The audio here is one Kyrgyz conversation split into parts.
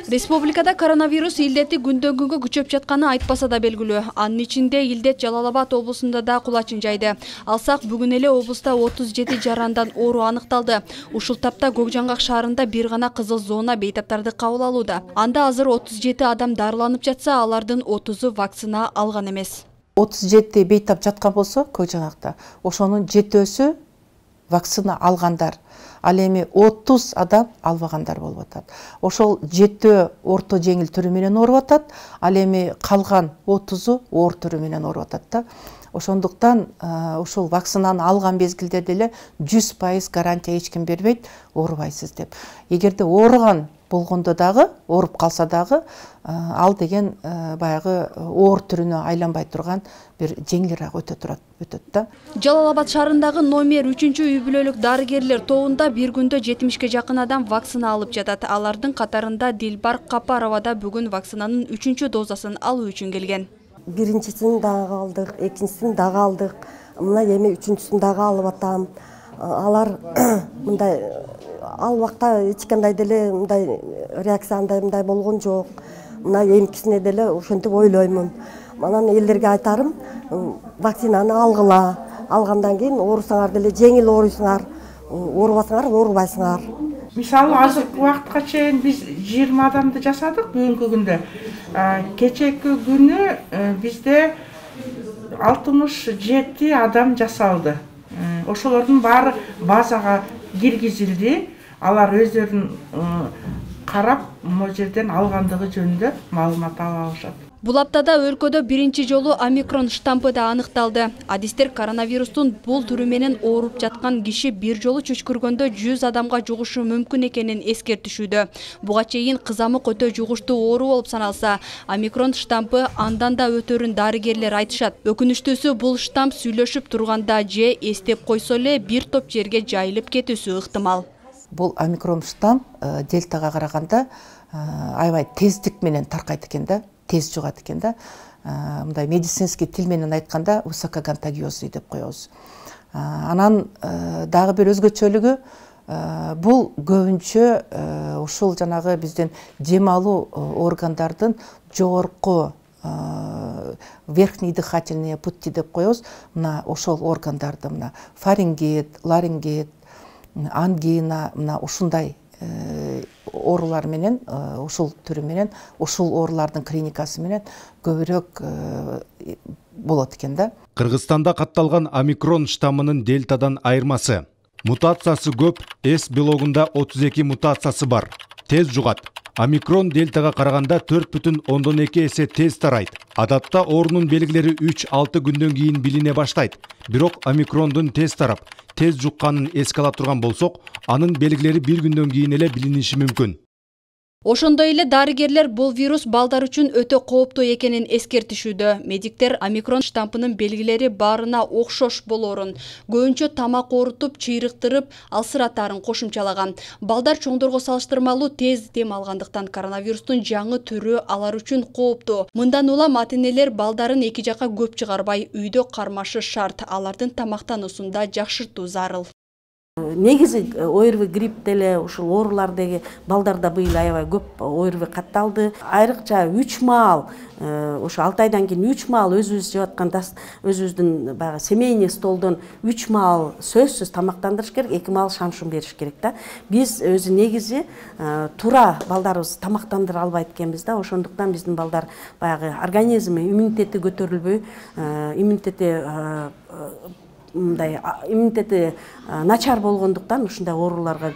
Республикада коронавирус илдети күндөн күнгө күчөп жатканы айтпаса да белгилүү. Анын ичинде илдет Жалал Абад облусунда да кулачын жайды. Алсак бүгүн эле облуста 37 жарандан оору аныкталды. Ушул тапта Көкжаңгак шаарында бир гана кызыл зона бейтаптарды кабыл алууда. Анда азыр 37 адам дарыланып жатса, алардын 30-у вакцина алган эмес. 37 бейтап жаткан болсо Көкжаңакта, ошонун 7-өсү вакцина алгандар. Ал эми 30 адам албагандар болуп атат. Ошол 7 орто жеңил түрү менен ооруп атат, ал эми калган 30-у оор түрү менен ооруп атат да. Ошондуктан ушул вакцинаны алган мезгилде деле 100% гарантия эч ким бербейт, оорубайсыз деп. Эгерде ооруган болгондо дагы, ооруп калса дагы, ал деген баягы оор түрүнө айланбай турган бир жеңилирээк өтөт да. Жалал Абад шаарындагы номер 3-үй бүлөлүк дарыгерлер тобунда бир күндө 70-ке жакын адам вакцина алып жатат. Алардын катарында Дилбар Капарова да бүгүн вакцинанын 3-чү дозасын алуу үчүн келген. Биринчисин дагы алдык, экинчисин дагы алдык. Мына эми үчүнчүсүн дагы алып атам. Алар мындай ал вакта эч кандай деле мындай реакция мындай болгон жок. Мына эмкисине деле ошентип ойлоймун. Манан элдерге айтарым, вакцинаны алгыла. Алгандан кийин оорусаңар деле жеңил ооруйсуңар, оорубасаңар оорубайсыңар. Мисалы азыркы убакытка чейин биз 20 адамды жасадык бүгүнкү күндө. Кечээки күнү бизде 67 адам жасалды. Ошолордун баары базага киргизилди. Алар өздөрүн карап, могу жерден алгандыгы жөнүндө маалымат ала алышат. Бул аптада өлкөдө биринчи жолу омикрон штампы да аныкталды. Адистер коронавирустун бул түрү менен ооруп жаткан киши бир жолу чүчкүргөндө 100 адамга жугушу мүмкүн экенин эскертишүүдө. Буга чейин кызамык өтө жугуштуу оору болуп саналса, омикрон штампы андан да өтөрүн дарыгерлер айтышат. Өкүнүчтүүсү бул штамп сүйлөшүп турганда же эстеп койсо эле бир топ жерге жайылып кетүүсү ыктымал. Бул омикрон штамп дельтага караганда аябай тездик менен таркайт экен да. Тез жугат экен да. Мындай медицинский тил менен айтканда высококонтагиозный деп коебуз. Анан дагы бир өзгөчөлүгү бул көбүнчө ушул жанагы биздин дем алуу органдардын жогорку верхний дыхательные пути деп коебуз. Мына ошол органдарды мына фарингит, ларингит, ангина, мына ушундай оорулар менен, ушул түрү менен, ушул оорулардын клиникасы менен көбүрөөк болот экен да. Кыргызстанда катталган омикрон штаммынын дельтадан айырмасы. Мутациясы көп, S блогунда 32 мутациясы бар. Тез жугат. Омикрон дельтага караганда 4,2 эсе тез тарайт. Адатта оорунун белгилери 3-6 күндөн кийин билине баштайт. Бирок омикрондун тез тарап, тез жукканын эске ала турган болсок, анын белгилери бир күндөн кийин эле билиниши мүмкүн. Ошондой эле дарыгерлер бул вирус балдар үчүн өтө кооптуу экенин эскертишүүдө. Медиктер омикрон штампынын белгилери баарына окшош болоорун, көбүнчө тамак оорутуп, чыйрыктырып, алсыратаарын кошумчалаган. Балдар чоңдорго салыштырмалуу тез дем алгандыктан коронавирустун жаңы түрү алар үчүн кооптуу. Мындан улам ата-энелер балдарын эки жакка көп чыгарбай, үйдө кармашы шарт. Алардын тамактануусунда жакшыртуу зарыл. Негизи ОРВИ грипп деле ушул оорулардагы балдарда быйыл аябай көп ОРВИ катталды. Айрыкча 3 маал, ошо 6 айдан кийин 3 маал өзүбүз жеп аткан өзүбүздүн баягы семейный столдон 3 маал сөзсүз тамактандырыш керек, 2 маал шамшум бериш керек да. Биз өзү негизи туура балдарыбыз тамактандыра албайт экенбиз да. Ошондуктан биздин балдар баягы организми, иммунитети көтөрүлбөй, иммунитети начар болгондуктан ушундай ооруларга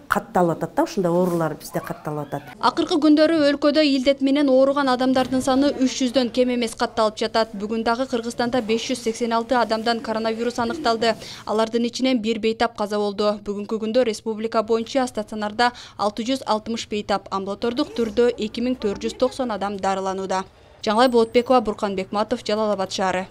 катталып атат да, ушундай оорулар бизде катталып атат. Акыркы күндөрү өлкөдө илдет менен ооруган адамдардын саны 300дөн кем эмес катталып жатат. Бүгүн дагы Кыргызстанда 586 адамдан коронавирус аныкталды. Алардын ичинен бир бейтап каза болду. Бүгүнкү күндө республика боюнча стационарда 660 бейтап, амбулатордук түрдө 2490 адам дарыланууда. Жаңылай Болотбекова, Буркан Бекматов, Жалал Абад шаары.